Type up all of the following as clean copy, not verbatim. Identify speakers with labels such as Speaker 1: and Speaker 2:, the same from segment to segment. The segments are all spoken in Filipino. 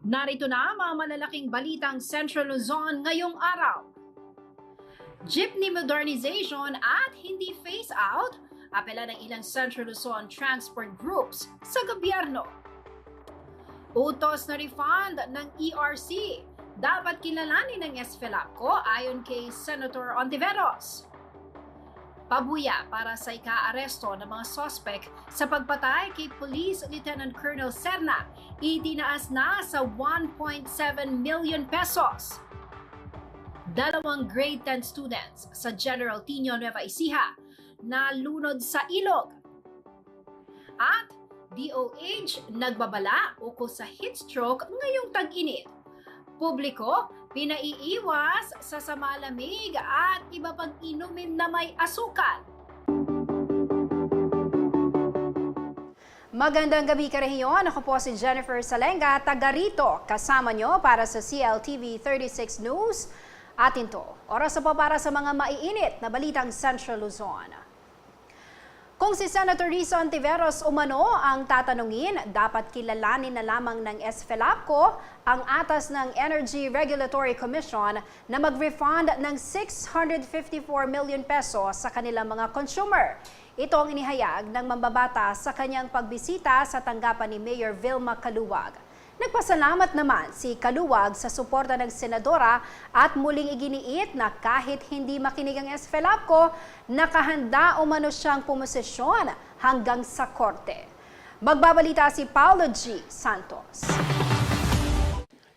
Speaker 1: Narito na ang mga malalaking balitang Central Luzon ngayong araw. Jeepney modernization at hindi phase out, apela ng ilang Central Luzon transport groups sa gobyerno. Utos na refund ng ERC, dapat kilalanin ng SFELAPCO ayon kay Senator Ontiveros. Pabuya para sa ika-aresto ng mga sospek sa pagpatay kay Police Lieutenant Colonel Serna, itinaas na sa 1.7 million pesos. Dalawang grade 10 students sa General Tino Nueva Ecija nalunod sa ilog. At DOH nagbabala ukol sa heat stroke ngayong tag-init. Publiko, pinaiiwas sa samalamig at iba pang inumin na may asukal. Magandang gabi ka rehiyon. Ako po si Jennifer Salenga, taga rito. Kasama nyo para sa CLTV 36 News. Atin to, oras na po para sa mga maiinit na balitang Central Luzon. Kung si Senator Risa Ontiveros umano ang tatanungin, dapat kilalanin na lamang ng SFELAPCO ang atas ng Energy Regulatory Commission na mag-refund ng 654 million pesos sa kanilang mga consumer. Ito ang inihayag ng mambabata sa kanyang pagbisita sa tanggapan ni Mayor Vilma Caluwag. Nagpasalamat naman si Caluwag sa suporta ng senadora at muling iginiit na kahit hindi makinig ang SFELAPCO, nakahanda umano siyang pumosisyon hanggang sa korte. Magbabalita si Paulo G. Santos.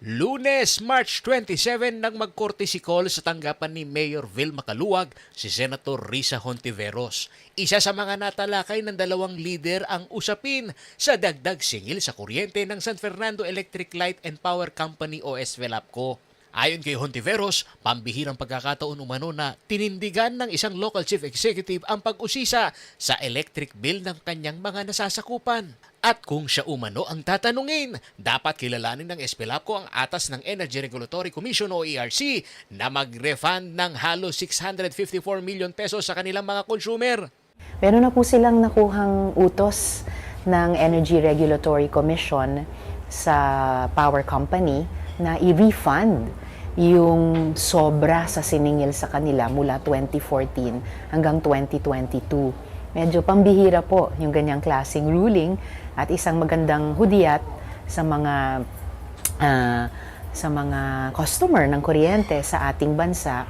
Speaker 2: Lunes, March 27 nang magkorte si Col sa tanggapan ni Mayor Vilma Caluwag si Senator Risa Hontiveros. Isa sa mga natalakay ng dalawang lider ang usapin sa dagdag singil sa kuryente ng San Fernando Electric Light and Power Company o SFELAPCO. Ayon kay Hontiveros, pambihirang pagkakataon umano na tinindigan ng isang local chief executive ang pag-usisa sa electric bill ng kanyang mga nasasakupan. At kung siya umano ang tatanungin, dapat kilalanin ng SFELAPCO ang atas ng Energy Regulatory Commission o ERC na mag-refund ng halos 654 million pesos sa kanilang mga consumer.
Speaker 3: Meron na po silang nakuhang utos ng Energy Regulatory Commission sa power company na i-refund yung sobra sa siningil sa kanila mula 2014 hanggang 2022. Medyo pambihira po yung ganyang klaseng ruling at isang magandang hudyat sa mga customer ng kuryente sa ating bansa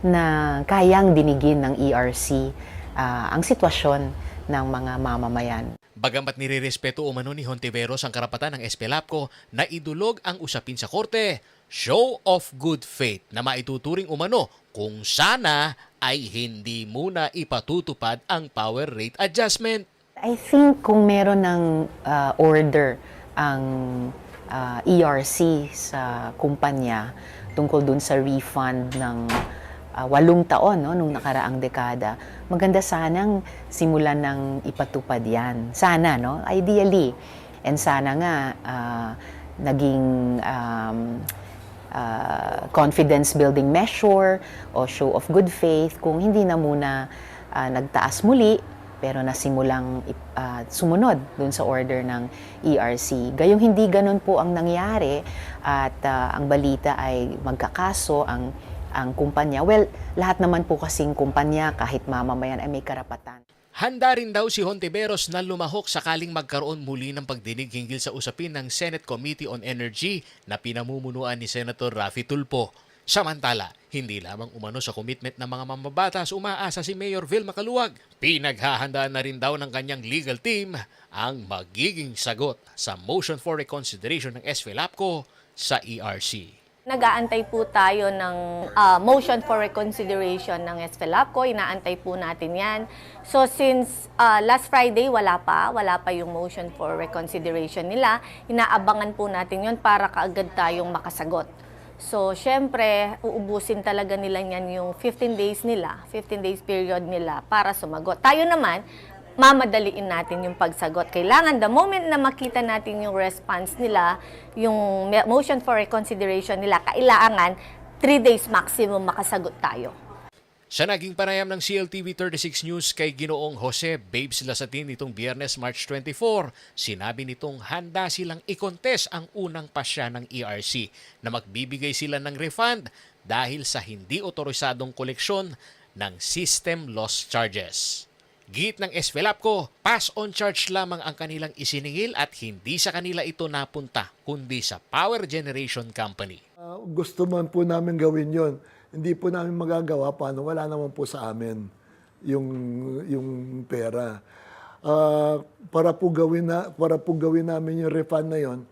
Speaker 3: na kayang dinigin ng ERC ang sitwasyon ng mga mamamayan.
Speaker 2: Bagamat nirerespeto umano ni Hontiveros ang karapatan ng SFELAPCO na idulog ang usapin sa korte, show of good faith na maituturing umano kung sana ay hindi muna ipatutupad ang power rate adjustment.
Speaker 3: I think kung meron ng order ang ERC sa kumpanya tungkol dun sa refund ng 8 taon nung nakaraang dekada, maganda sanang simulan ng ipatupad yan. Sana, ideally. And sana nga naging confidence-building measure o show of good faith kung hindi na muna nagtaas muli pero nasimulang sumunod dun sa order ng ERC. Gayong hindi ganun po ang nangyari at ang balita ay magkakaso ang kumpanya. Well, lahat naman po kasing kumpanya kahit mamamayan ay may karapatan.
Speaker 2: Handa rin daw si Hontiveros na lumahok sakaling magkaroon muli ng pagdinig hinggil sa usapin ng Senate Committee on Energy na pinamumunuan ni Senator Raffy Tulfo. Samantala, hindi lamang umano sa commitment ng mga mambabatas umaasa si Mayor Vilma Caluwag. Pinaghahandaan na rin daw ng kanyang legal team ang magiging sagot sa motion for reconsideration ng SFELAPCO sa ERC.
Speaker 4: Nag-aantay po tayo ng motion for reconsideration ng SFELAPCO. Inaantay po natin yan. So since last Friday wala pa yung motion for reconsideration nila, inaabangan po natin yun para kaagad tayong makasagot. So syempre, uubusin talaga nila yan yung 15 days period nila para sumagot. Tayo naman, mamadaliin natin yung pagsagot. Kailangan, the moment na makita natin yung response nila, yung motion for reconsideration nila, kailangan 3 days maximum makasagot tayo.
Speaker 2: Sa naging panayam ng CLTV 36 News kay Ginoong Jose Babes Lasatin nitong Biyernes, March 24, sinabi nitong handa silang i-contest ang unang pasya ng ERC na magbibigay sila ng refund dahil sa hindi otorisadong koleksyon ng system loss charges. Git ng Esvelapco, pass on charge lamang ang kanilang isiningil at hindi sa kanila ito napunta kundi sa Power Generation Company.
Speaker 5: Gusto man po namin gawin yon. Hindi po namin magagawa paano wala naman po sa amin yung pera. Para po gawin namin yung refund na yon,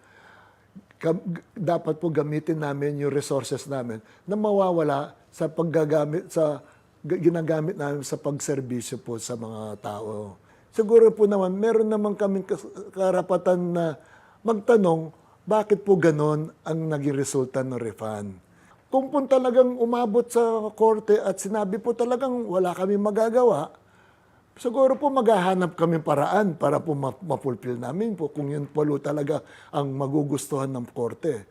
Speaker 5: dapat po gamitin namin yung resources namin na mawawala sa ginagamit namin sa pagserbisyo po sa mga tao. Siguro po naman, meron naman kaming karapatan na magtanong bakit po ganon ang naging resulta ng refund. Kung po talagang umabot sa korte at sinabi po talagang wala kami magagawa, siguro po maghahanap kami paraan para po mapulfill namin po kung yun po talaga ang magugustuhan ng korte.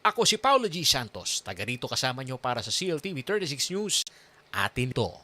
Speaker 2: Ako si Paulo G. Santos, taga rito kasama nyo para sa CLTV 36 News. Atin to.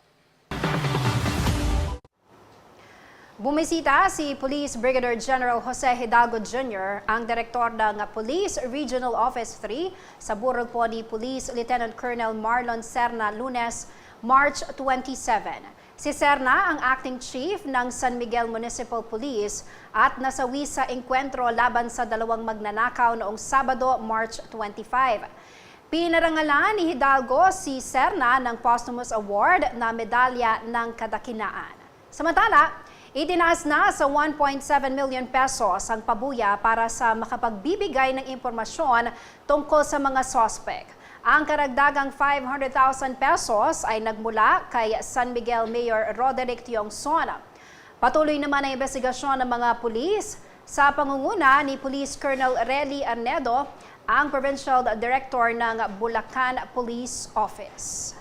Speaker 1: Bumisita si Police Brigadier General Jose Hidalgo Jr., ang direktor ng Police Regional Office 3 sa burol po ni Police Lieutenant Colonel Marlon Serna Lunes, March 27. Si Serna ang acting chief ng San Miguel Municipal Police at nasawi sa engkwentro laban sa dalawang magnanakaw noong Sabado, March 25. Pinarangalan ni Hidalgo si Serna ng posthumous award na medalya ng kadakilaan. Samantala, itinaas na sa 1.7 million pesos ang pabuya para sa makapagbibigay ng impormasyon tungkol sa mga sospek. Ang karagdagang 500,000 pesos ay nagmula kay San Miguel Mayor Roderick Tiongson. Patuloy naman ang investigasyon ng mga pulis sa pangunguna ni Police Colonel Relly Arnedo, ang Provincial Director ng Bulacan Police Office.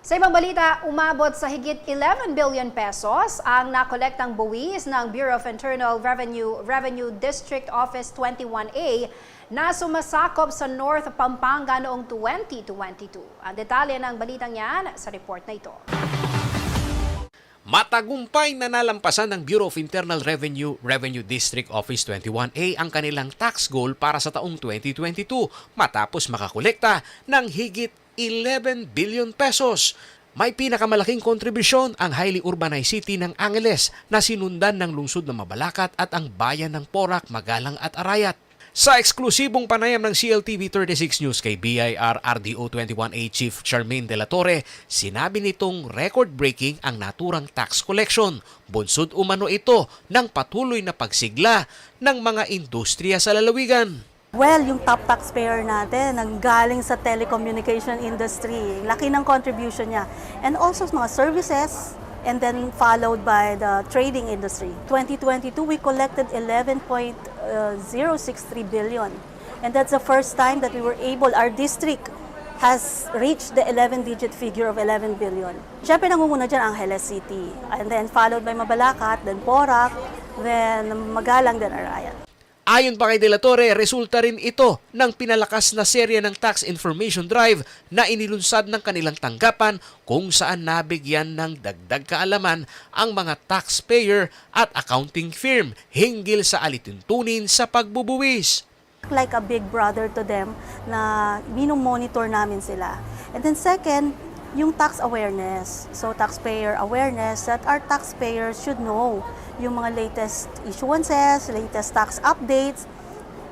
Speaker 1: Sa ibang balita, umabot sa higit 11 billion pesos ang nakolektang buwis ng Bureau of Internal Revenue District Office 21A na sumasakop sa North Pampanga noong 2022. Ang detalye ng balitang yan sa report na ito.
Speaker 2: Matagumpay na nalampasan ng Bureau of Internal Revenue District Office 21A ang kanilang tax goal para sa taong 2022 matapos makakolekta ng higit 11 billion pesos. May pinakamalaking kontribusyon ang highly urbanized city ng Angeles na sinundan ng lungsod ng Mabalacat at ang bayan ng Porac, Magalang at Arayat. Sa eksklusibong panayam ng CLTV 36 News kay BIR RDO 21A Chief Charmaine De La Torre, sinabi nitong record-breaking ang naturang tax collection. Bunsod umano ito ng patuloy na pagsigla ng mga industriya sa lalawigan.
Speaker 6: Well, yung top taxpayer natin, nanggaling sa telecommunication industry. Laki ng contribution niya. And also mga services, and then followed by the trading industry. 2022, we collected 11.063 billion. And that's the first time that we were able, our district has reached the 11-digit figure of 11 billion. Siyempre, nangunguna dyan Angeles City. And then followed by Mabalacat, then Porac, then Magalang, then Arayat.
Speaker 2: Ayon pa kay De La Torre, resulta rin ito ng pinalakas na serye ng Tax Information Drive na inilunsad ng kanilang tanggapan kung saan nabigyan ng dagdag kaalaman ang mga taxpayer at accounting firm hinggil sa alituntunin sa pagbubuwis.
Speaker 6: Like a big brother to them na monitor namin sila. And then second, yung tax awareness. So taxpayer awareness that our taxpayers should know yung mga latest issuances, latest tax updates.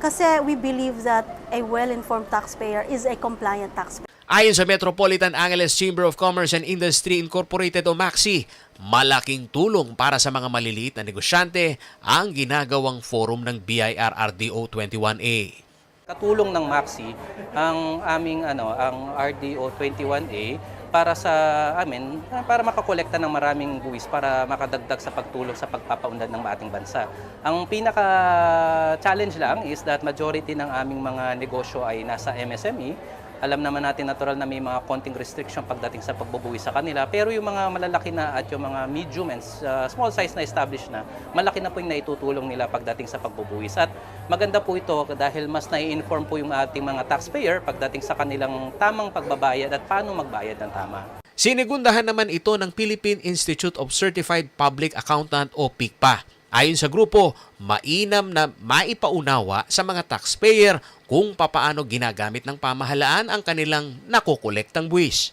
Speaker 6: Kasi we believe that a well-informed taxpayer is a compliant taxpayer.
Speaker 2: Ayon sa Metropolitan Angeles Chamber of Commerce and Industry Incorporated o MAXI, malaking tulong para sa mga maliliit na negosyante ang ginagawang forum ng BIR RDO 21A.
Speaker 7: Katulong ng MAXI ang aming ang RDO 21A para sa amin para makakolekta ng maraming buwis para makadagdag sa pagtulong sa pagpapaunlad ng ating bansa. Ang pinaka-challenge lang is that majority ng aming mga negosyo ay nasa MSME Alam naman natin natural na may mga konting restriction pagdating sa pagbubuwis sa kanila. Pero yung mga malalaki na at yung mga medium and small size na established na, malaki na po yung naitutulong nila pagdating sa pagbubuwis. At maganda po ito dahil mas nai-inform po yung ating mga taxpayer pagdating sa kanilang tamang pagbabayad at paano magbayad ng tama.
Speaker 2: Sinigundahan naman ito ng Philippine Institute of Certified Public Accountant o PICPA. Ayon sa grupo, mainam na maipaunawa sa mga taxpayer kung papaano ginagamit ng pamahalaan ang kanilang nakukolektang buwis.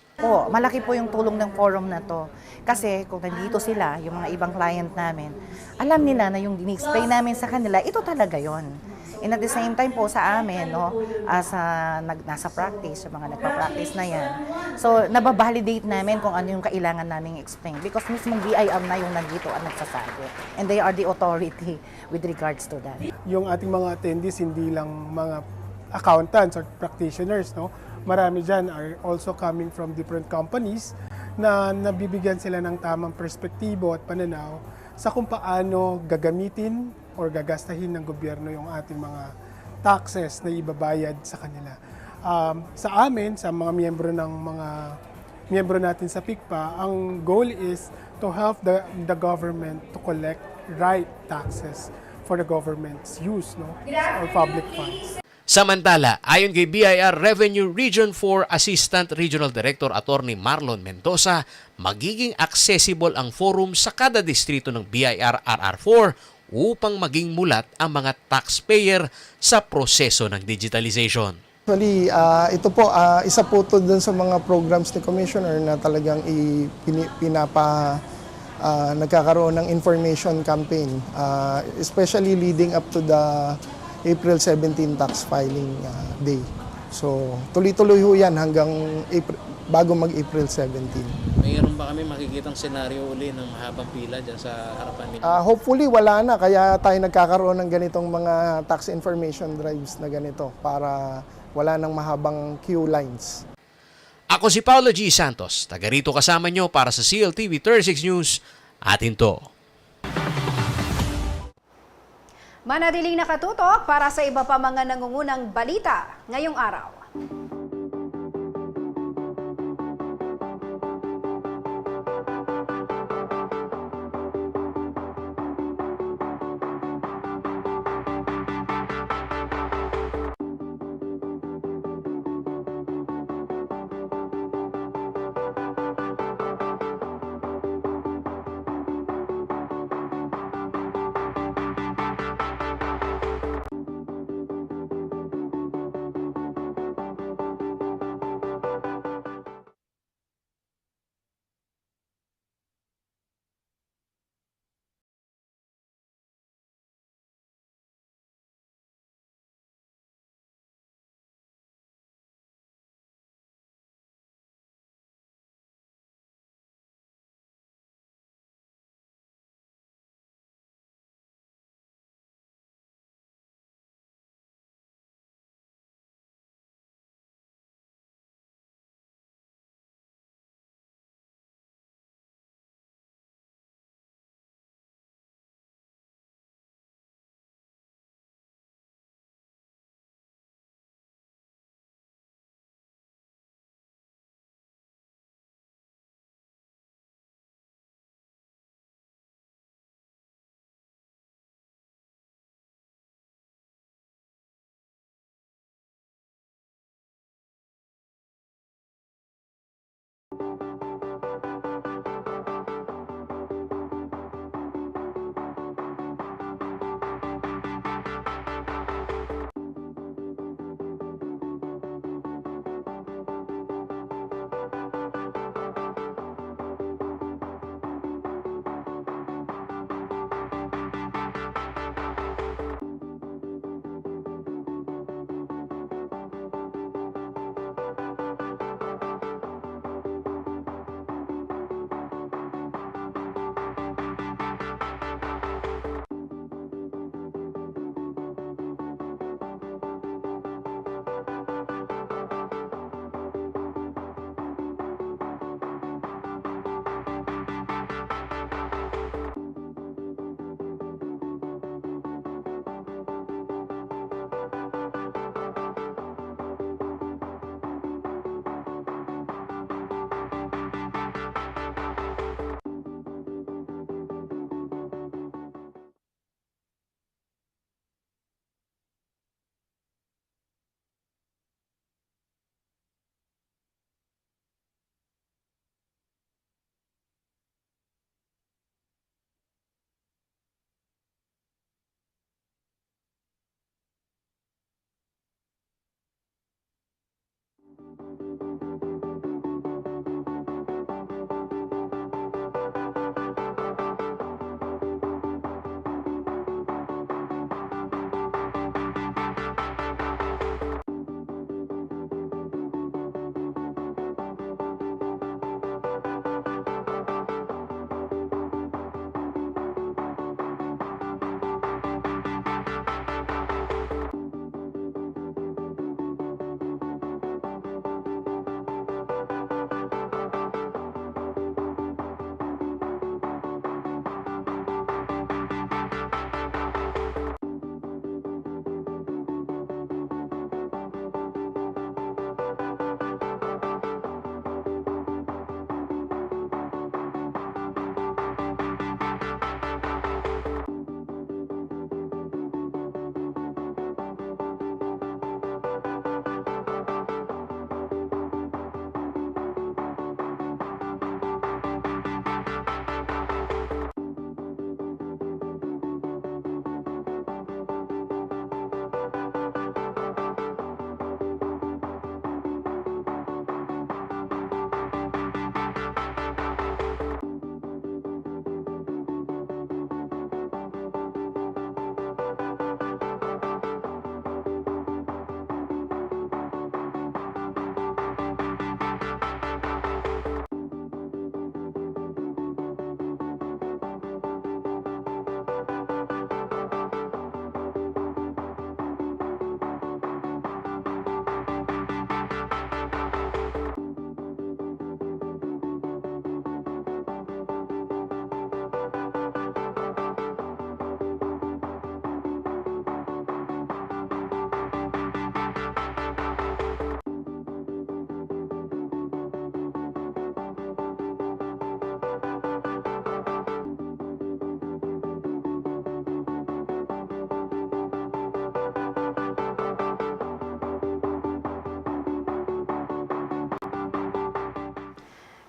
Speaker 8: Malaki po yung tulong ng forum na to. Kasi kung nandito sila, yung mga ibang client namin, alam nila na yung din-explain namin sa kanila, ito talaga yon. And at the same time po sa amin, no, as nasa practice, yung mga nagpa-practice na yan. So, nababalidate namin kung ano yung kailangan naming explain. Because mismong BIR na yung nandito at nagsasabi. And they are the authority with regards to that.
Speaker 9: Yung ating mga attendees, hindi lang mga accountants or practitioners, no? Marami dyan are also coming from different companies na nabibigyan sila ng tamang perspektibo at pananaw sa kung paano gagamitin or gagastahin ng gobyerno yung ating mga taxes na ibabayad sa kanila. Sa amin, sa mga miyembro natin sa PICPA, ang goal is to help the government to collect right taxes for the government's use, no, or public funds.
Speaker 2: Samantala, ayon kay BIR Revenue Region 4 Assistant Regional Director Attorney Marlon Mendoza, magiging accessible ang forum sa kada distrito ng BIR RR4 upang maging mulat ang mga taxpayer sa proseso ng digitalization.
Speaker 10: Actually, ito po, isa po ito dun sa mga programs ni Commissioner na talagang nagkakaroon ng information campaign, especially leading up to the April 17 tax filing day. So, tuloy-tuloy ho yan hanggang bago mag-April 17.
Speaker 2: Mayroon ba kami makikitang senaryo uli ng mahabang pila dyan sa harapan nito?
Speaker 10: Hopefully wala na, kaya tayo nagkakaroon ng ganitong mga tax information drives na ganito para wala nang mahabang queue lines.
Speaker 2: Ako si Paulo G. Santos, taga rito kasama nyo para sa CLTV 36 News. Atin to.
Speaker 1: Manatiling nakatutok para sa iba pa mga nangungunang balita ngayong araw.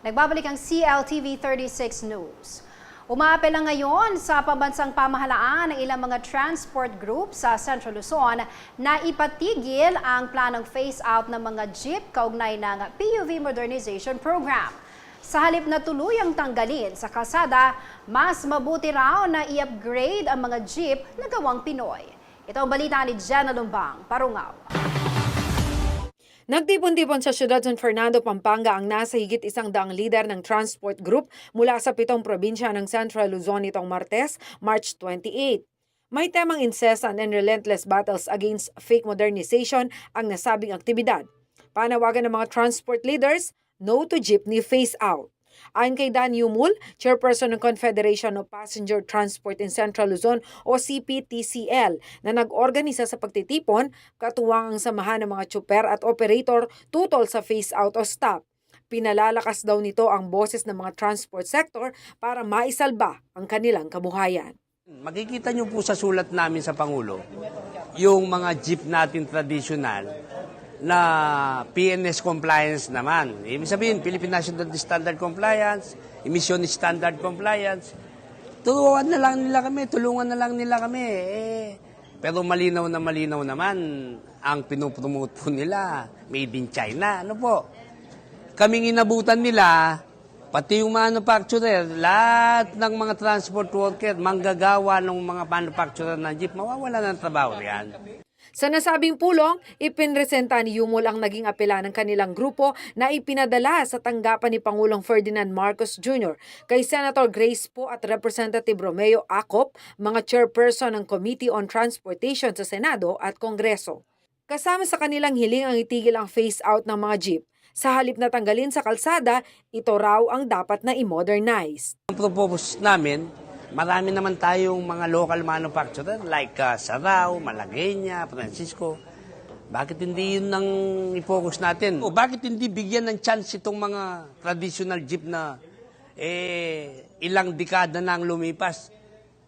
Speaker 1: Nagbabalik ang CLTV 36 News. Umaapela ngayon sa pambansang pamahalaan ng ilang mga transport group sa Central Luzon na ipatigil ang planong phase-out ng mga jeep kaugnay ng PUV modernization program. Sa halip na tuluyang tanggalin sa kalsada, mas mabuti raw na i-upgrade ang mga jeep na gawang Pinoy. Ito ang balita ni Jenna Lumbang, Parungaw.
Speaker 11: Nagtipon-tipon sa siyudad San Fernando, Pampanga ang nasa higit 100 lider ng transport group mula sa 7 probinsya ng Central Luzon nitong Martes, March 28. May temang incessant and relentless battles against fake modernization ang nasabing aktibidad. Panawagan ng mga transport leaders, no to jeepney phase out. Ayon kay Dan Yumul, chairperson ng Confederation of Passenger Transport in Central Luzon o CPTCL, na nag-organisa sa pagtitipon, katuwang ang samahan ng mga tsuper at operator tutol sa phase out o stop. Pinalalakas daw nito ang boses ng mga transport sector para maisalba ang kanilang kabuhayan.
Speaker 12: Makikita niyo po sa sulat namin sa Pangulo, yung mga jeep natin traditional na PNS compliance naman. Ibig sabihin, Philippine National Standard Compliance, Emission Standard Compliance. Tulungan na lang nila kami. Pero malinaw naman ang pinopromote po nila, made in China. Ano po? Kaming inabutan nila, pati yung manufacturer, lahat ng mga transport worker, manggagawa ng mga manufacturer ng jeep, mawawala ng trabaho yan.
Speaker 11: Sa nasabing pulong, ipinresenta ni Yumul ang naging apela ng kanilang grupo na ipinadala sa tanggapan ni Pangulong Ferdinand Marcos Jr. kay Senator Grace Poe at Representative Romeo Acop, mga chairperson ng Committee on Transportation sa Senado at Kongreso. Kasama sa kanilang hiling ang itigil ang phase-out ng mga jeep. Sa halip na tanggalin sa kalsada, ito raw ang dapat na i-modernize.
Speaker 12: Ang propose namin, marami naman tayong mga local manufacturer like Sarao, Malagueña, Francisco. Bakit hindi yun ang i-focus natin? O bakit hindi bigyan ng chance itong mga traditional jeep na ilang dekada na ang lumipas?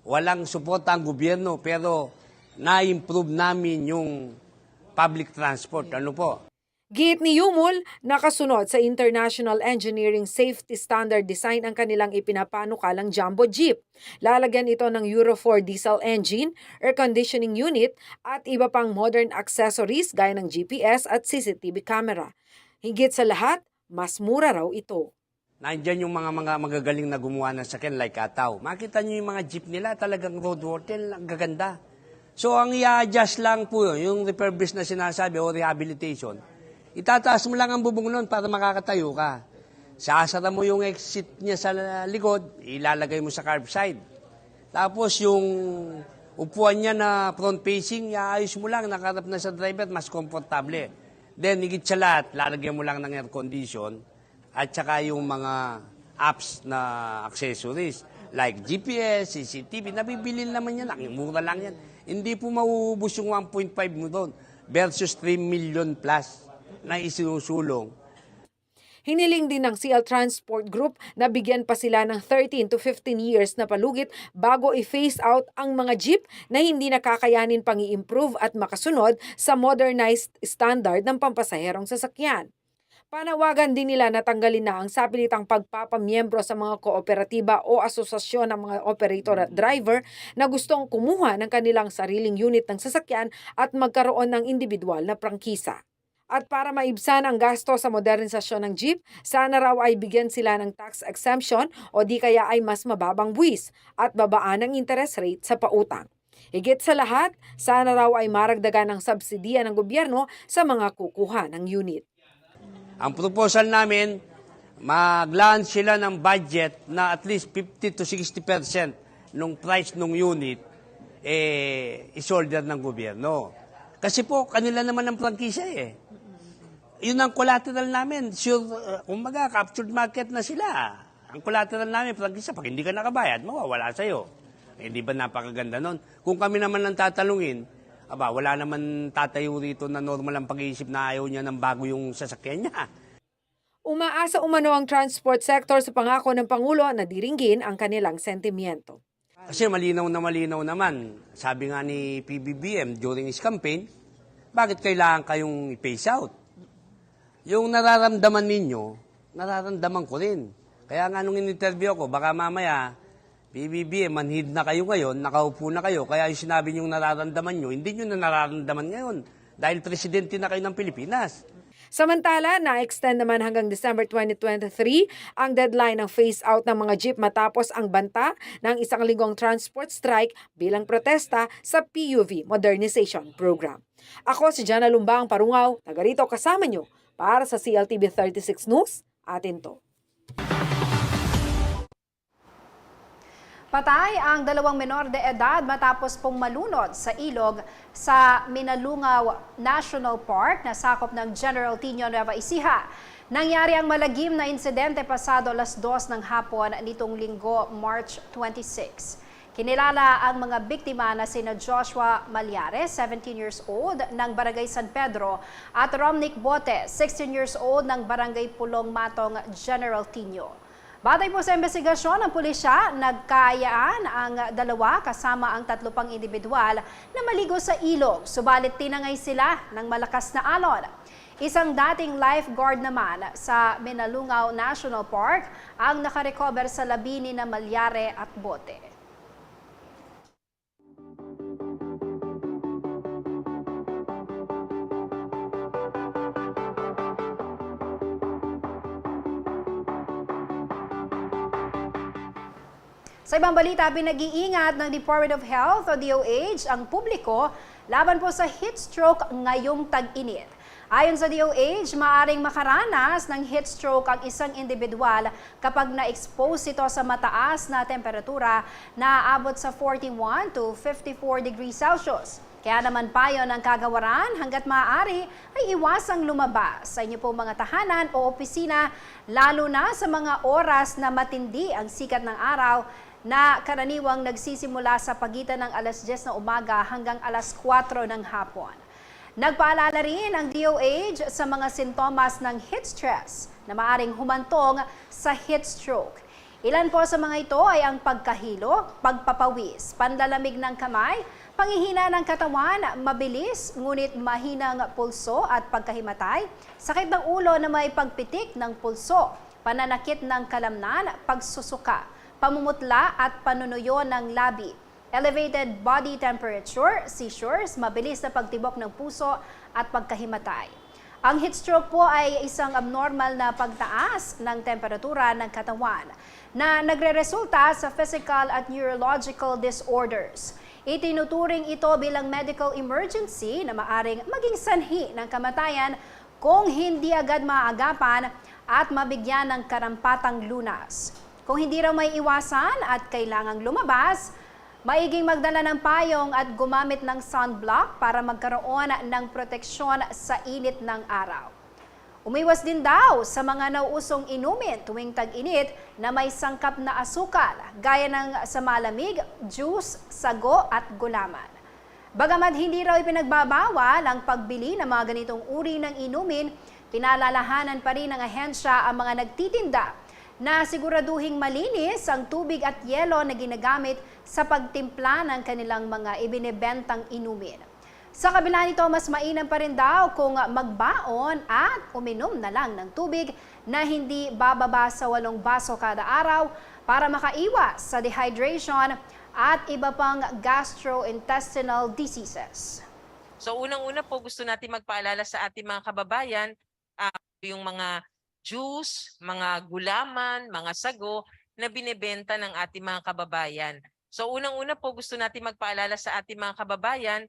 Speaker 12: Walang suporta ang gobyerno pero na-improve namin yung public transport. Ano po?
Speaker 11: Giit ni Yumul, nakasunod sa International Engineering Safety Standard Design ang kanilang ipinapanukalang jumbo jeep. Lalagyan ito ng Euro 4 diesel engine, air conditioning unit at iba pang modern accessories gaya ng GPS at CCTV camera. Higit sa lahat, mas mura raw ito.
Speaker 12: Nandiyan yung mga magagaling na gumawa ng sakyan like Ataw. Makita nyo yung mga jeep nila, talagang roadworthy, ang gaganda. So ang i-adjust lang po yun, yung refurbish na sinasabi o rehabilitation. Itataas mo lang ang bubong nun para makakatayo ka. Sasara mo yung exit niya sa likod, ilalagay mo sa curbside. Tapos yung upuan niya na front-facing, iayos mo lang, nakaharap na sa driver, mas komportable. Then, higit sa lahat, lalagyan mo lang ng air condition at saka yung mga apps na accessories like GPS, CCTV, nabibili naman yan, mura lang yan. Hindi po mauubos yung 1.5 mo doon versus 3 million plus na isinusulong.
Speaker 11: Hiniling din ng CL Transport Group na bigyan pa sila ng 13 to 15 years na palugit bago i-phase out ang mga jeep na hindi nakakayanin pang i-improve at makasunod sa modernized standard ng pampasaherong sasakyan. Panawagan din nila na tanggalin na ang sapilitang pagpapamiyembro sa mga kooperatiba o asosasyon ng mga operator at driver na gustong kumuha ng kanilang sariling unit ng sasakyan at magkaroon ng individual na prangkisa. At para maibsan ang gasto sa modernisasyon ng jeep, sana raw ay bigyan sila ng tax exemption o di kaya ay mas mababang buwis at babaan ang interest rate sa pautang. Higit sa lahat, sana raw ay maragdagan ng subsidiya ng gobyerno sa mga kukuha ng unit.
Speaker 12: Ang proposal namin, mag-launch sila ng budget na at least 50 to 60% ng price ng unit isolder ng gobyerno. Kasi po, kanila naman ang prangkisa eh. Yun ang collateral namin. Sure, kumbaga, captured market na sila. Ang collateral namin, prangkisa, pag hindi ka nakabayad, mawawala sa'yo. Eh, di ba napakaganda nun? Kung kami naman ang tatalungin, wala naman tatayo rito na normal ang pag-iisip na ayaw niya ng bago yung sasakyan niya.
Speaker 11: Umaasa umano ang transport sector sa pangako ng Pangulo na diringgin ang kanilang sentimiento.
Speaker 12: Kasi malinaw naman, sabi nga ni PBBM during his campaign, bakit kailangan kayong i-phase out? Yung nararamdaman ninyo, nararamdaman ko rin. Kaya nga nung in-interview ako, baka mamaya, BBB, manhid na kayo ngayon, nakaupo na kayo, kaya yung sinabi nyo nararamdaman nyo, hindi nyo na nararamdaman ngayon. Dahil presidente na kayo ng Pilipinas.
Speaker 11: Samantala, na-extend naman hanggang December 2023 ang deadline ng phase-out ng mga jeep matapos ang banta ng isang linggong transport strike bilang protesta sa PUV Modernization Program. Ako si Jana Lumbang Parungaw, taga rito kasama nyo para sa CLTV 36 News, atin to.
Speaker 1: Patay ang 2 menor de edad matapos pong malunod sa ilog sa Minalungaw National Park na sakop ng General Tino Nueva Ecija. Nangyari ang malagim na insidente pasado 2:00 ng hapon nitong Linggo, March 26. Kinilala ang mga biktima na sina Joshua Malyares, 17 years old ng Barangay San Pedro at Romnick Bote, 16 years old ng Barangay Pulong Matong, General Tino. Batay po sa investigasyon ng pulisya, nagkaayaan ang dalawa kasama ang 3 pang individual na maligo sa ilog, subalit tinangay sila ng malakas na alon. Isang dating lifeguard naman sa Minalungaw National Park ang nakarecover sa labi ni Malyare at Bote. Sa ibang balita, pinag-iingat ng Department of Health o DOH ang publiko laban po sa heat stroke ngayong tag-init. Ayon sa DOH, maaaring makaranas ng heat stroke ang isang individual kapag na-expose ito sa mataas na temperatura na aabot sa 41 to 54 degrees Celsius. Kaya naman payo ng kagawaran hanggat maaari ay iwasang lumabas sa inyo po mga tahanan o opisina, lalo na sa mga oras na matindi ang sikat ng araw na karaniwang nagsisimula sa pagitan ng alas 10 ng umaga hanggang alas 4 ng hapon. Nagpaalala rin ang DOH sa mga sintomas ng heat stress na maaring humantong sa heat stroke. Ilan po sa mga ito ay ang pagkahilo, pagpapawis, panlalamig ng kamay, panghihina ng katawan, mabilis ngunit mahinang pulso at pagkahimatay, sakit ng ulo na may pagpitik ng pulso, pananakit ng kalamnan, pagsusuka, pamumutla at panunuyo ng labi, elevated body temperature, seizures, mabilis na pagtibok ng puso at pagkahimatay. Ang heat stroke po ay isang abnormal na pagtaas ng temperatura ng katawan na nagreresulta sa physical at neurological disorders. Itinuturing ito bilang medical emergency na maaring maging sanhi ng kamatayan kung hindi agad maagapan at mabigyan ng karampatang lunas. Kung hindi raw may iwasan at kailangang lumabas, maiging magdala ng payong at gumamit ng sunblock para magkaroon ng proteksyon sa init ng araw. Umiwas din daw sa mga nauusong inumin tuwing tag-init na may sangkap na asukal, gaya ng sa malamig, juice, sago at gulaman. Bagamat hindi raw ipinagbabawal ang pagbili ng mga ganitong uri ng inumin, pinalalahanan pa rin ng ahensya ang mga nagtitinda na siguraduhing malinis ang tubig at yelo na ginagamit sa pagtimpla ng kanilang mga ibinebentang inumin. Sa kabila nito, mas mainam pa rin daw kung magbaon at uminom na lang ng tubig na hindi bababa sa 8 baso kada araw para makaiwas sa dehydration at iba pang gastrointestinal diseases.
Speaker 13: So unang-una po gusto natin magpaalala sa ating mga kababayan yung mga juice, mga gulaman, mga sago na binebenta ng ating mga kababayan. So unang-una po gusto natin magpaalala sa ating mga kababayan,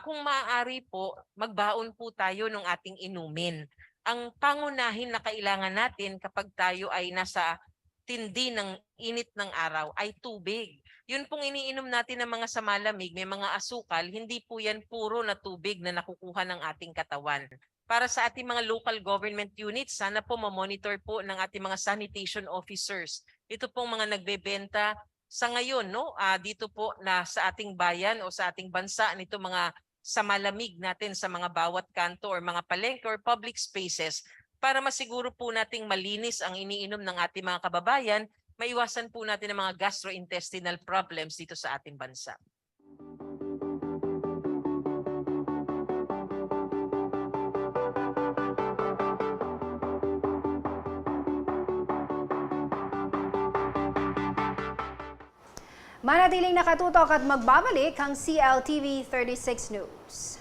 Speaker 13: kung maaari po, magbaon po tayo ng ating inumin. Ang pangunahin na kailangan natin kapag tayo ay nasa tindi ng init ng araw ay tubig. Yun pong iniinom natin ng mga samalamig, may mga asukal, hindi po yan puro na tubig na nakukuha ng ating katawan. Para sa ating mga local government units, sana po mamonitor po ng ating mga sanitation officers. Ito pong mga nagbebenta sa ngayon, no? Dito po na sa ating bayan o sa ating bansa, nito mga sa malamig natin sa mga bawat kanto or mga palengke or public spaces para masiguro po nating malinis ang iniinom ng ating mga kababayan, maiwasan po natin ang mga gastrointestinal problems dito sa ating bansa.
Speaker 1: Manatiling nakatutok at magbabalik ang CLTV 36 News.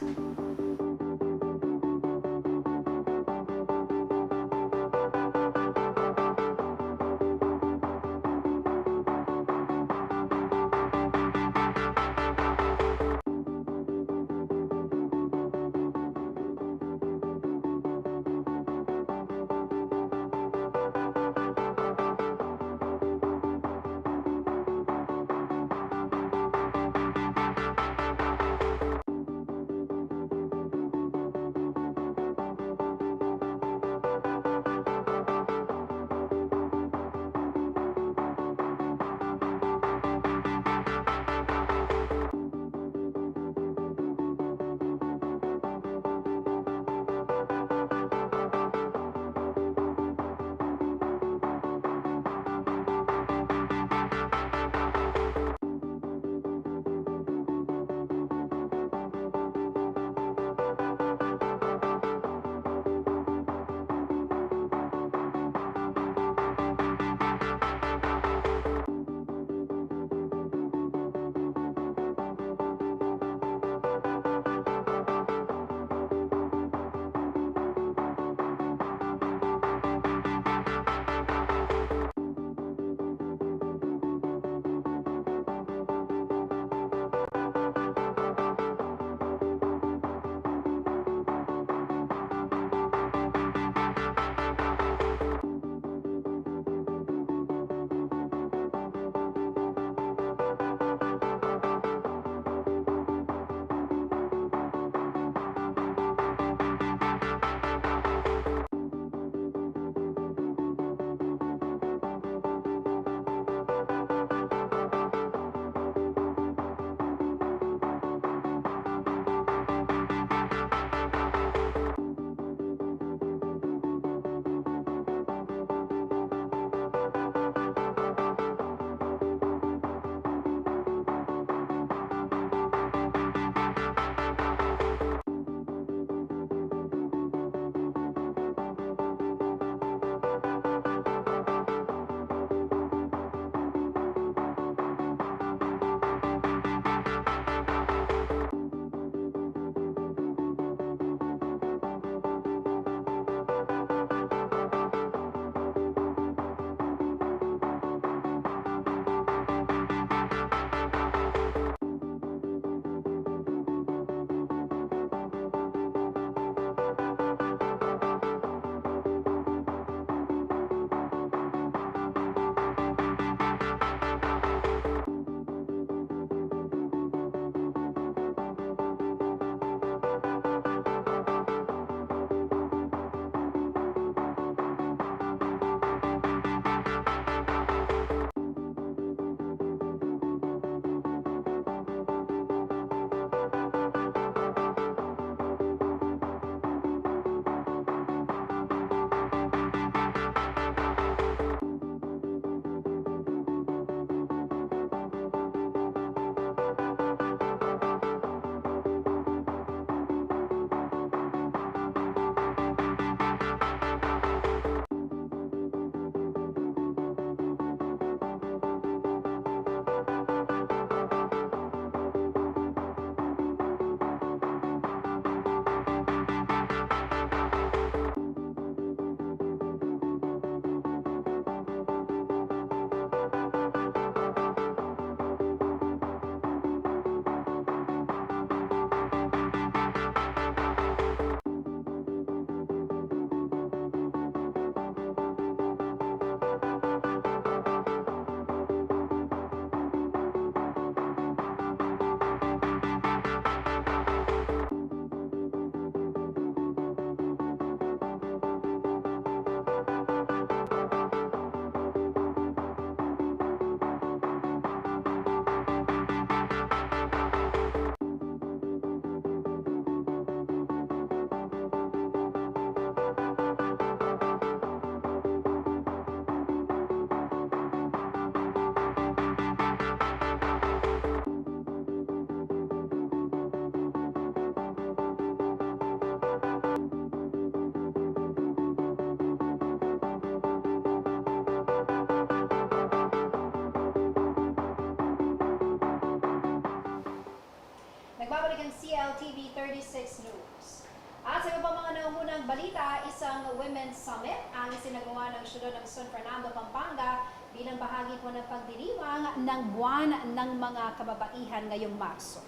Speaker 1: unang balita, isang Women's Summit ang isinagawa ng siyudad ng San Fernando, Pampanga bilang bahagi po ng pagdiriwang ng buwan ng mga kababaihan ngayong Marso.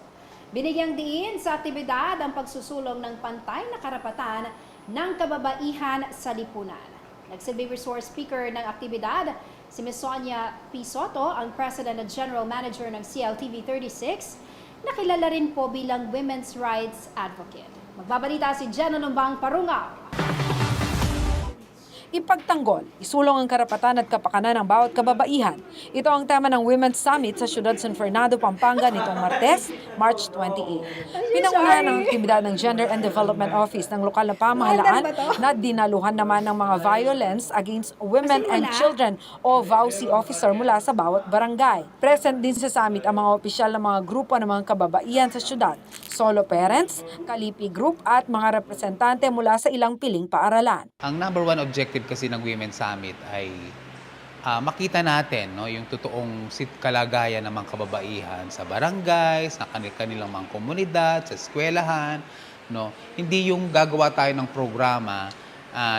Speaker 1: Binigyang diin sa aktibidad ang pagsusulong ng pantay na karapatan ng kababaihan sa lipunan. Nagsilbing resource speaker ng aktibidad, si Ms. Sonia P. Soto, ang President at General Manager ng CLTV 36, na kilala rin po bilang Women's Rights Advocate. Magbabalita si Jenna Lumbang Parungaw.
Speaker 11: Ipagtanggol, isulong ang karapatan at kapakanan ng bawat kababaihan. Ito ang tema ng Women's Summit sa siyudad San Fernando, Pampanga nitong Martes, March 28. Pinangunahan ng aktibidad ng Gender and Development Office ng lokal na pamahalaan na dinaluhan naman ng mga violence against women and children o VAUSI officer mula sa bawat barangay. Present din sa summit ang mga opisyal ng mga grupo ng mga kababaihan sa siyudad, solo parents, Kalipi Group at mga representante mula sa ilang piling paaralan.
Speaker 14: Ang number one objective kasi ng Women's Summit ay makita natin yung totoong kalagayan ng mga kababaihan sa barangay, sa kanilang mga komunidad, sa eskwelahan. Hindi yung gagawa tayo ng programa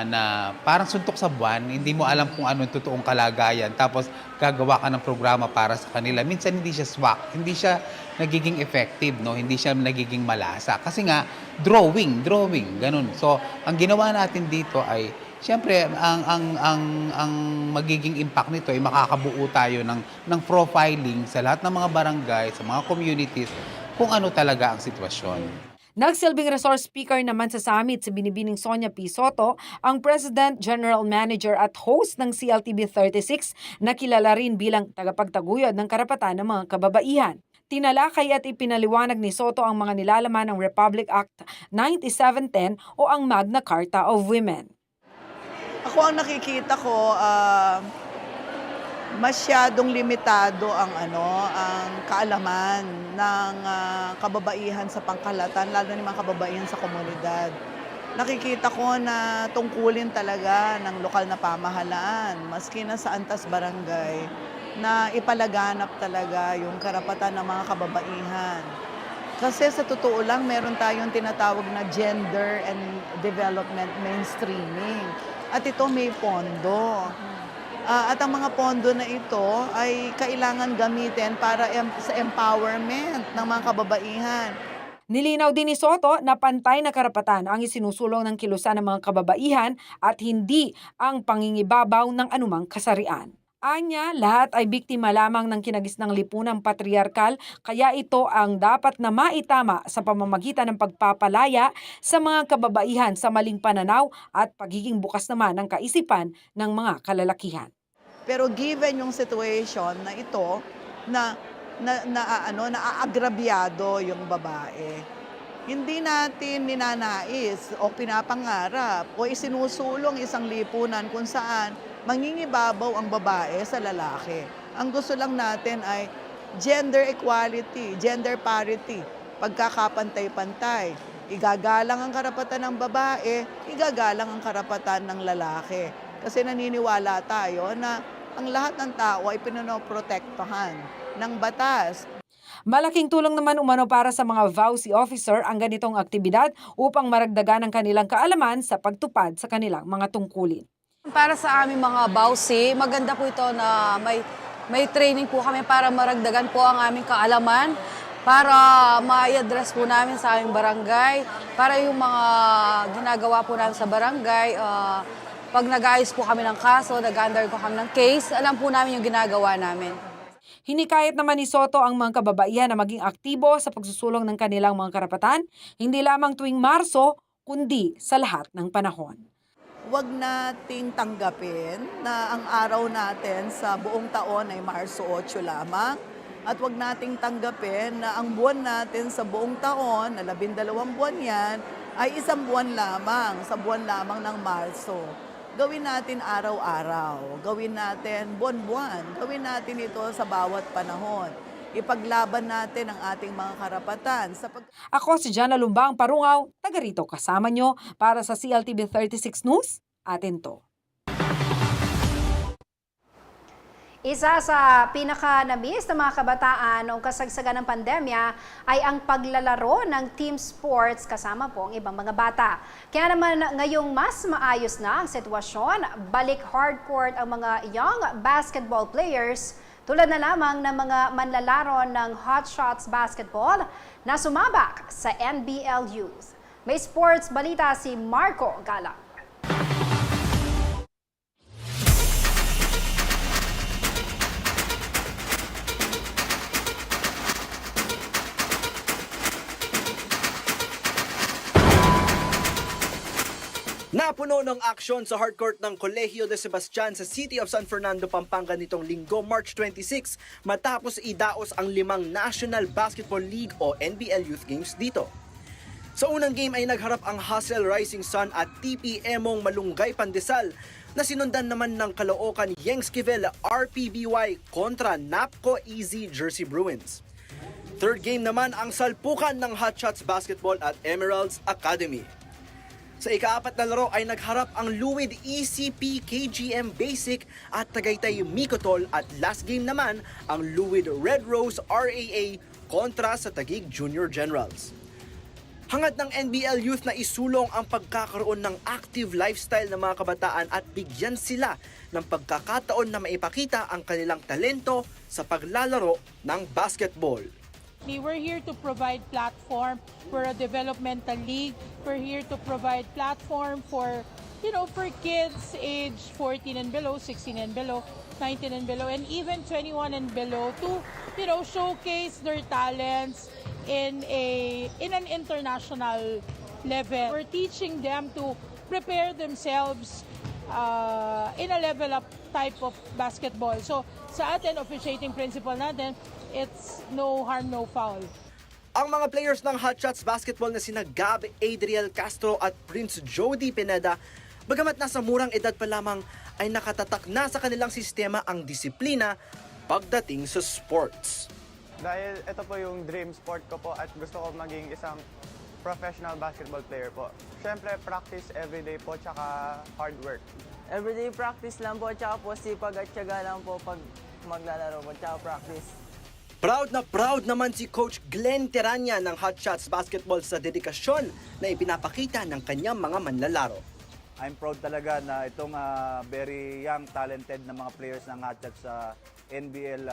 Speaker 14: na parang suntok sa buwan, hindi mo alam kung ano yung totoong kalagayan, tapos gagawa ka ng programa para sa kanila. Minsan hindi siya swak, hindi siya nagiging effective, hindi siya nagiging malasa. Kasi nga, drawing, ganun. So, ang ginawa natin dito ay siyempre, ang magiging impact nito ay makakabuo tayo ng profiling sa lahat ng mga barangay, sa mga communities, kung ano talaga ang sitwasyon.
Speaker 11: Nagsilbing resource speaker naman sa summit si Binibining Sonia P. Soto, ang President, General Manager at host ng CLTV 36 na kilala rin bilang tagapagtaguyod ng karapatan ng mga kababaihan. Tinalakay at ipinaliwanag ni Soto ang mga nilalaman ng Republic Act 9710 o ang Magna Carta of Women.
Speaker 15: Ako ang nakikita ko, masyadong limitado ang kaalaman ng kababaihan sa pangkalahatan, lalo ng mga kababaihan sa komunidad. Nakikita ko na tungkulin talaga ng lokal na pamahalaan, maski na sa antas barangay, na ipalaganap talaga yung karapatan ng mga kababaihan. Kasi sa totoo lang, meron tayong tinatawag na gender and development mainstreaming. At ito may pondo. At ang mga pondo na ito ay kailangan gamitin para sa empowerment ng mga kababaihan.
Speaker 11: Nilinaw din ni Soto na pantay na karapatan ang isinusulong ng kilusan ng mga kababaihan at hindi ang pangingibabaw ng anumang kasarian. Anya, lahat ay biktima lamang ng kinagisnang lipunang patriarkal, kaya ito ang dapat na maitama sa pamamagitan ng pagpapalaya sa mga kababaihan sa maling pananaw at pagiging bukas naman ng kaisipan ng mga kalalakihan.
Speaker 15: Pero given yung situation na ito, naaagrabyado yung babae, hindi natin ninanais o pinapangarap o isinusulong isang lipunan kung saan mangingibabaw ang babae sa lalaki. Ang gusto lang natin ay gender equality, gender parity, pagkakapantay-pantay. Igagalang ang karapatan ng babae, igagalang ang karapatan ng lalaki. Kasi naniniwala tayo na ang lahat ng tao ay pinoprotektahan ng batas.
Speaker 11: Malaking tulong naman umano para sa mga VAUSI officer ang ganitong aktibidad upang maragdagan ang kanilang kaalaman sa pagtupad sa kanilang mga tungkulin.
Speaker 16: Para sa aming mga VAUSI, maganda po ito na may training po kami para maragdagan po ang aming kaalaman, para ma-address po namin sa aming barangay, para yung mga ginagawa po namin sa barangay, pag nag-ayos po kami ng kaso, nag-under po kami ng case, alam po namin yung ginagawa namin.
Speaker 11: Hinikayat naman ni Soto ang mga kababaihan na maging aktibo sa pagsusulong ng kanilang mga karapatan, hindi lamang tuwing Marso, kundi sa lahat ng panahon.
Speaker 15: Huwag nating tanggapin na ang araw natin sa buong taon ay Marso 8 lamang. At huwag nating tanggapin na ang buwan natin sa buong taon, na 12 buwan yan, ay isang buwan lamang, sa buwan lamang ng Marso. Gawin natin araw-araw, gawin natin buwan-buwan, gawin natin ito sa bawat panahon. Ipaglaban natin ang ating mga karapatan.
Speaker 11: Ako si Jana Lumbang Parungaw, taga rito kasama nyo para sa CLTV 36 News, atin to.
Speaker 1: Isa sa pinaka-namiss ng mga kabataan noong kasagsagan ng pandemya ay ang paglalaro ng team sports kasama po ang ibang mga bata. Kaya naman ngayong mas maayos na ang sitwasyon, balik hardcourt ang mga young basketball players tulad na lamang ng mga manlalaro ng Hot Shots Basketball na sumabak sa NBL Youth. May sports balita si Marco Gala.
Speaker 17: Napuno ng aksyon sa hardcourt ng Colegio de Sebastian sa City of San Fernando, Pampanga nitong linggo, March 26 matapos idaos ang 5 National Basketball League o NBL Youth Games dito. Sa unang game ay nagharap ang Hustle Rising Sun at TP Emong Malunggay Pandesal na sinundan naman ng Caloocan Yangskiville RPBY kontra Napco Easy Jersey Bruins. Third game naman ang salpukan ng Hot Shots Basketball at Emeralds Academy. Sa ika-4 na laro ay nagharap ang Luwid ECP KGM Basic at Tagaytay Micotol at last game naman ang Luwid Red Rose RAA kontra sa Taguig Junior Generals. Hangad ng NBL Youth na isulong ang pagkakaroon ng active lifestyle ng mga kabataan at bigyan sila ng pagkakataon na maipakita ang kanilang talento sa paglalaro ng basketball.
Speaker 18: We're here to provide platform for a developmental league. We're here to provide platform for, for kids age 14 and below, 16 and below, 19 and below, and even 21 and below to, showcase their talents in an international level. We're teaching them to prepare themselves in a level up type of basketball. So sa atin, officiating principle natin, it's no harm, no foul.
Speaker 17: Ang mga players ng Hot Shots Basketball na sina Gab Adriel Castro at Prince Jody Pineda, bagamat nasa murang edad pa lamang, ay nakatatak na sa kanilang sistema ang disiplina pagdating sa sports.
Speaker 19: Dahil ito po yung dream sport ko po at gusto ko maging isang professional basketball player po. Siyempre, practice everyday po, tsaka hard work.
Speaker 20: Everyday practice lang po, tsaka po sipag at tiyaga lang po pag maglalaro po, tsaka practice.
Speaker 17: Proud naman si Coach Glenn Teranya ng Hot Shots Basketball sa dedikasyon na ipinapakita ng kanyang mga manlalaro.
Speaker 21: I'm proud talaga na itong very young, talented na mga players ng Hot Shots sa NBL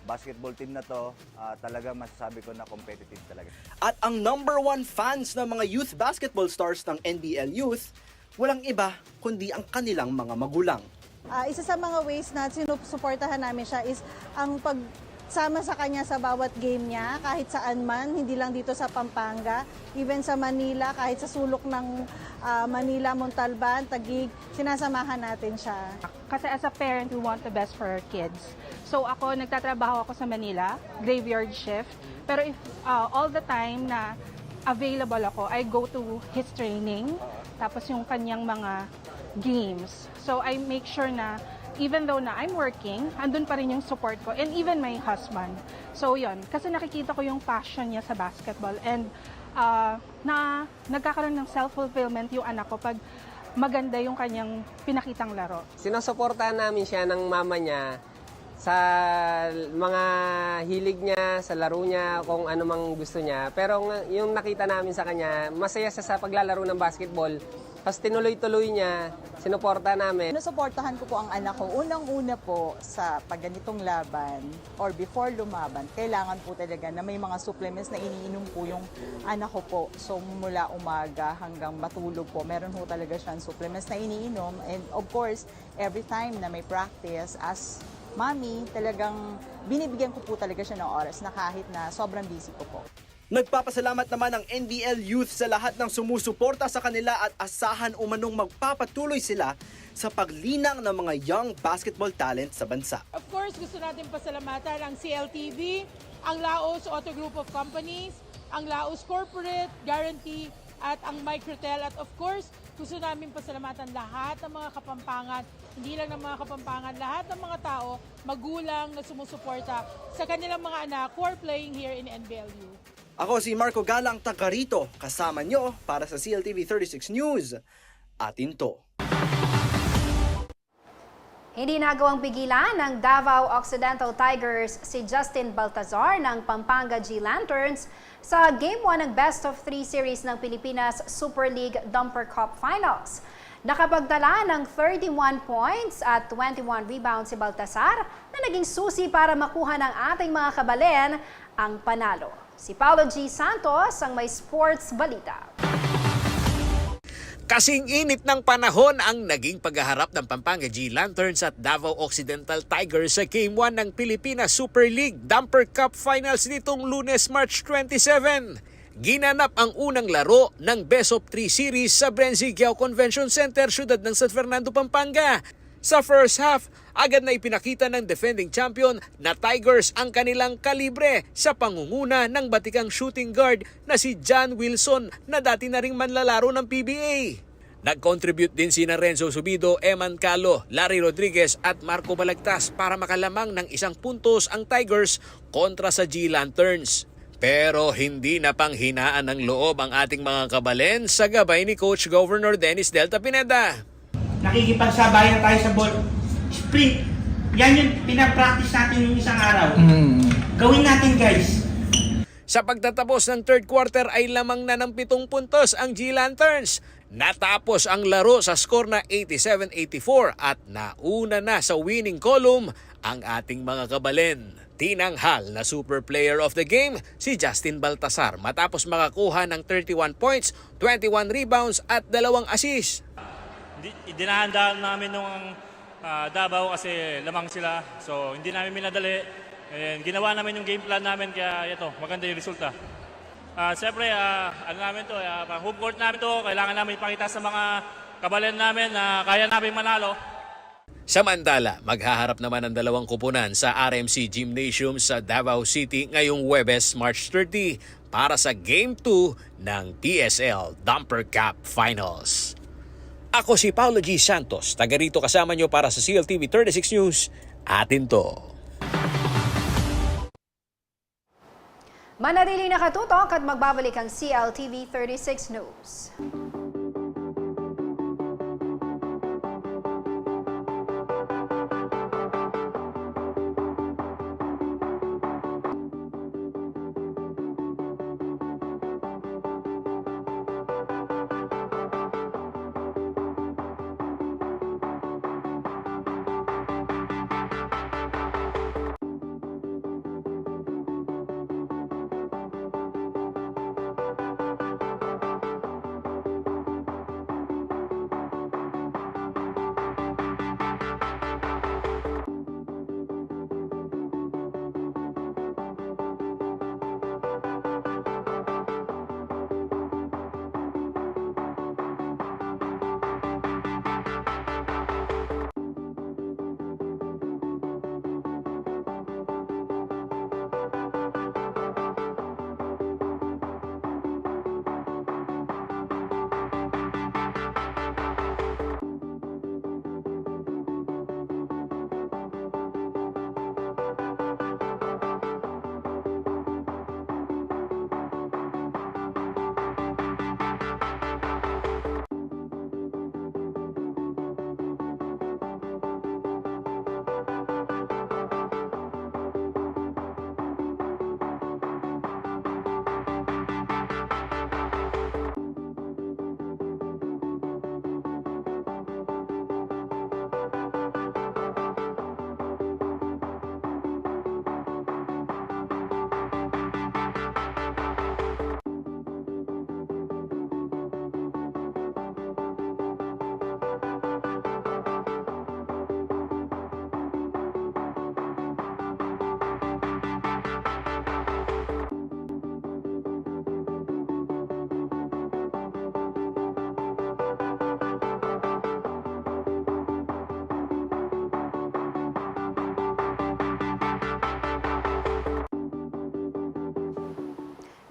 Speaker 21: basketball team na to, talaga masasabi ko na competitive talaga. At ang #1 fans ng mga youth basketball stars ng NBL Youth, walang iba kundi ang kanilang mga magulang.
Speaker 6: Isa sa mga ways na sinusuportahan namin siya is ang pagsama sa kanya sa bawat game niya, kahit saan man, hindi lang dito sa Pampanga, even sa Manila, kahit sa sulok ng Manila, Montalban, Taguig, sinasamahan natin siya.
Speaker 18: Kasi as a parent, we want the best for our kids. So ako, nagtatrabaho ako sa Manila, graveyard shift. Pero if all the time na available ako, I go to his training, tapos yung kanyang mga games. So I make sure na even though na I'm working, andun pa rin yung support ko, and even my husband. So yun, kasi nakikita ko yung passion niya sa basketball, and na nagkakaroon ng self-fulfillment yung anak ko pag maganda yung kanyang pinakitang laro.
Speaker 22: Sinusuportahan namin siya ng mama niya sa mga hilig niya, sa laro niya, kung ano mang gusto niya. Pero yung nakita namin sa kanya, masaya siya sa paglalaro ng basketball. Tapos tinuloy-tuloy niya, sinuporta namin.
Speaker 23: Sinusuportahan ko po ang anak ko. Unang-una po sa pagganitong laban or before lumaban, kailangan po talaga na may mga supplements na iniinom po yung anak ko po. So mula umaga hanggang matulog po, meron po talaga siyang supplements na iniinom. And of course, every time na may practice, as mommy, talagang binibigyan ko po talaga siya ng oras na kahit na sobrang busy ko po.
Speaker 17: Nagpapasalamat naman ang NBL Youth sa lahat ng sumusuporta sa kanila at asahan umanong magpapatuloy sila sa paglinang ng mga young basketball talent sa bansa.
Speaker 18: Of course, gusto natin pasalamatan ang CLTV, ang Laos Auto Group of Companies, ang Laos Corporate, Guarantee, at ang Microtel. At of course, gusto namin pasalamatan lahat ng mga Kapampangan, hindi lang ng mga Kapampangan, lahat ng mga tao, magulang na sumusuporta sa kanilang mga anak who are playing here in NBL Youth.
Speaker 17: Ako si Marco Galang, taga rito, kasama nyo para sa CLTV 36 News. Atin to.
Speaker 1: Hindi nagawang pigilan ng Davao Occidental Tigers si Justin Baltazar ng Pampanga G Lanterns sa Game 1 ng Best of 3 Series ng Pilipinas Super League Dumper Cup Finals. Nakapagtala ng 31 points at 21 rebounds si Baltazar na naging susi para makuha ng ating mga kabalen ang panalo. Si Paulo G. Santos ang may sports balita.
Speaker 2: Kasing init ng panahon ang naging paghaharap ng Pampanga G Lanterns at Davao Occidental Tigers sa Game 1 ng Pilipinas Super League Dumper Cup Finals nitong Lunes, March 27. Ginanap ang unang laro ng Best of 3 Series sa Brenzigiao Convention Center, siyudad ng San Fernando, Pampanga. Sa first half, agad na ipinakita ng defending champion na Tigers ang kanilang kalibre sa pangunguna ng batikang shooting guard na si John Wilson na dati na ring manlalaro ng PBA. Nag-contribute din sina Renzo Subido, Eman Calo, Larry Rodriguez at Marco Balagtas para makalamang ng 1 puntos ang Tigers kontra sa G Lanterns. Pero hindi na panghinaan ng loob ang ating mga kabalen sa gabay ni Coach Governor Dennis Delta Pineda.
Speaker 3: Nakikipagsabayan tayo sa ball. Sprint. Yan yung pinapractice natin yung isang araw. Gawin natin, guys.
Speaker 2: Sa pagtatapos ng third quarter ay lamang na ng 7 puntos ang G Lanterns. Natapos ang laro sa score na 87-84 at nauna na sa winning column ang ating mga kabalen. Tinanghal na super player of the game si Justin Baltazar matapos makakuha ng 31 points, 21 rebounds at 2 assists.
Speaker 4: Dinahandaan namin nung Davao kasi lamang sila. So hindi namin minadali. And ginawa namin yung game plan namin kaya ito, maganda yung resulta. Siyempre, ano namin to, home court namin to, kailangan namin ipakita sa mga kabalen namin na kaya namin manalo.
Speaker 2: Samantala, maghaharap naman ang 2 kupunan sa RMC Gymnasium sa Davao City ngayong Huwebes, March 30 para sa Game 2 ng PSL Dumper Cup Finals. Ako si Paulo G. Santos, taga rito kasama nyo para sa CLTV 36 News. Atin to.
Speaker 1: Manatiling nakatutok at magbabalik ang CLTV 36 News.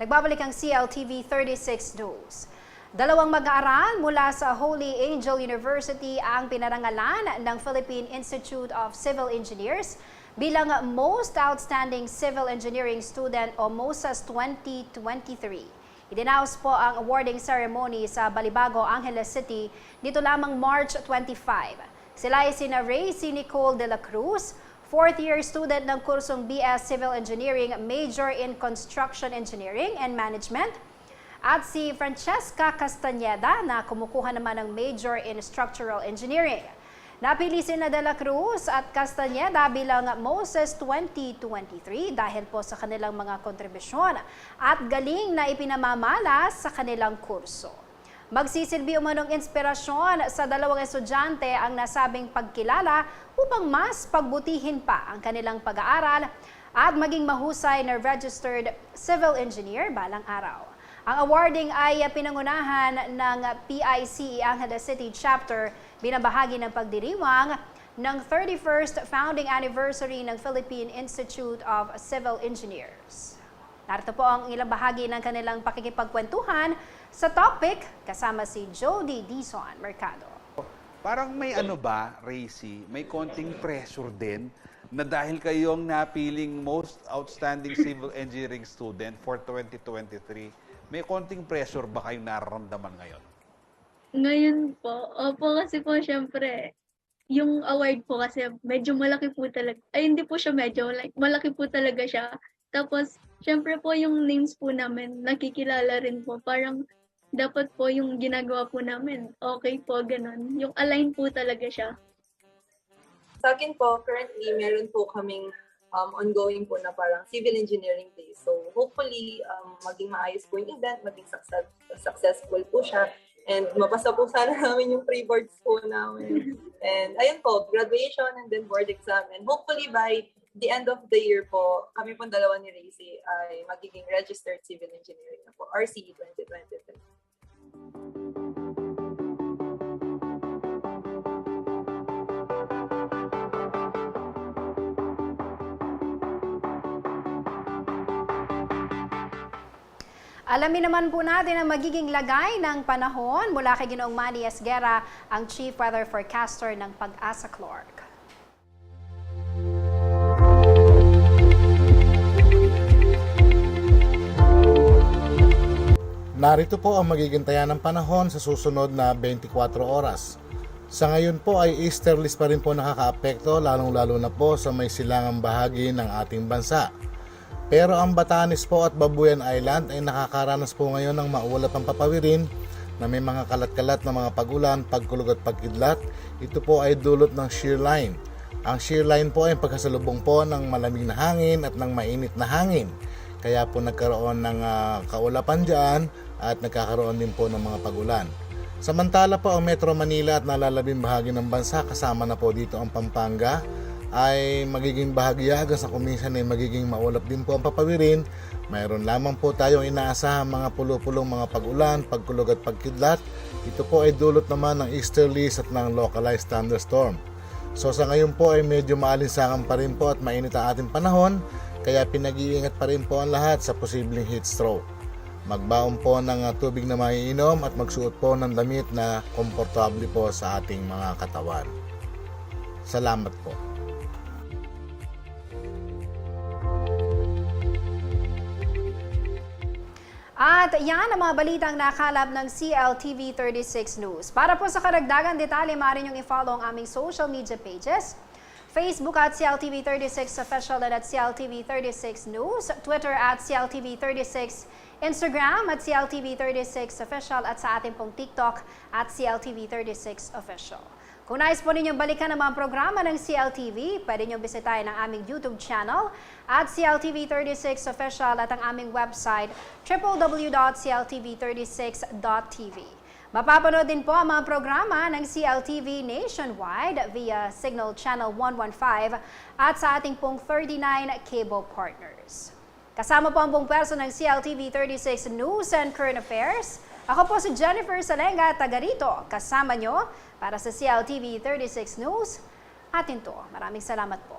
Speaker 1: Nagbabalik ang CLTV 36 News. 2 mag-aaral mula sa Holy Angel University ang pinarangalan ng Philippine Institute of Civil Engineers bilang Most Outstanding Civil Engineering Student o MOSAS 2023. Idinaos po ang awarding ceremony sa Balibago, Angeles City dito lamang March 25. Sila ay sina Racy Nicole de la Cruz, 4th-year student ng kursong BS Civil Engineering, Major in Construction Engineering and Management, at si Francesca Castañeda na kumukuha naman ng Major in Structural Engineering. Napili sina de la Cruz at Castañeda bilang Moses 2023 dahil po sa kanilang mga kontribusyon at galing na ipinamamalas sa kanilang kurso. Magsisilbi umanong inspirasyon sa dalawang estudyante ang nasabing pagkilala upang mas pagbutihin pa ang kanilang pag-aaral at maging mahusay na registered civil engineer balang araw. Ang awarding ay pinangunahan ng PICE Angeles City Chapter, binabahagi ng pagdiriwang ng 31st founding anniversary ng Philippine Institute of Civil Engineers. Narito po ang ilang bahagi ng kanilang pakikipagkwentuhan sa topic kasama si Jody Dizon Mercado.
Speaker 5: Parang may Racy, may konting pressure din na dahil kayong napiling most outstanding civil engineering student for 2023, may konting pressure ba kayong nararamdaman ngayon?
Speaker 7: Ngayon po, opo kasi po syempre, yung award po kasi medyo malaki po talaga. Ay hindi po siya medyo, malaki po talaga siya. Tapos, syempre po yung names po namin, nakikilala rin po. Parang dapat po yung ginagawa po namin, okay po, ganun. Yung align po talaga siya.
Speaker 8: Sa akin po, currently, meron po kaming ongoing po na parang civil engineering day. So, hopefully, maging maayos po yung event, maging successful po siya. And mapasa po sana namin yung pre-boards po namin. And ayun po, graduation and then board exam. And hopefully by the end of the year po, kami pong dalawa ni Racy ay magiging registered civil engineering na po, RCE 2023.
Speaker 1: Alamin naman po natin ang magiging lagay ng panahon mula kay Ginoong Manny Esguera, ang Chief Weather Forecaster ng Pag-asa Clark.
Speaker 24: Narito po ang magiging taya ng panahon sa susunod na 24 oras. Sa ngayon po ay easterlies pa rin po nakakaapekto, lalong-lalo na po sa may silangang bahagi ng ating bansa. Pero ang Batanes po at Babuyan Island ay nakakaranas po ngayon ng maulap ang papawirin na may mga kalat-kalat na mga pagulan, pagkulog at pagkidlat. Ito po ay dulot ng shear line. Ang shear line po ay pagkasalubong po ng malamig na hangin at ng mainit na hangin. Kaya po nagkaroon ng kaulapan dyan at nagkakaroon din po ng mga pagulan. Samantala po ang Metro Manila at nalalabing bahagi ng bansa, kasama na po dito ang Pampanga, ay magiging bahagya hanggang sa kuminsan ay magiging maulap din po ang papawirin. Mayroon lamang po tayong inaasahang mga pulo-pulong mga pag-ulan, pagkulog at pagkidlat. Ito po ay dulot naman ng easterlies at ng localized thunderstorm. So sa ngayon po ay medyo maalinsangan pa rin po at mainit ang ating panahon, kaya pinag-iingat pa rin po ang lahat sa posibleng heat stroke. Magbaon po ng tubig na maiinom at magsuot po ng damit na komportable po sa ating mga katawan. Salamat po.
Speaker 1: At yan ang mga balitang nakalap ng CLTV 36 News. Para po sa karagdagang detalye, maaari niyong i-follow ang aming social media pages. Facebook at CLTV 36 Official at CLTV 36 News, Twitter at CLTV 36, Instagram at CLTV 36 Official at sa ating pong TikTok at CLTV 36 Official. Kung nais po ninyong balikan ang mga programa ng CLTV, pwede ninyong bisitahin ang aming YouTube channel at CLTV 36 Official at ang aming website www.cltv36.tv. Mapapanood din po ang mga programa ng CLTV nationwide via Signal Channel 115 at sa ating pong 39 cable partners. Kasama po ang buong pwersa ng CLTV 36 News and Current Affairs. Ako po si Jennifer Salenga, taga rito, kasama nyo para sa CLTV 36 News. Atin to. Maraming salamat po.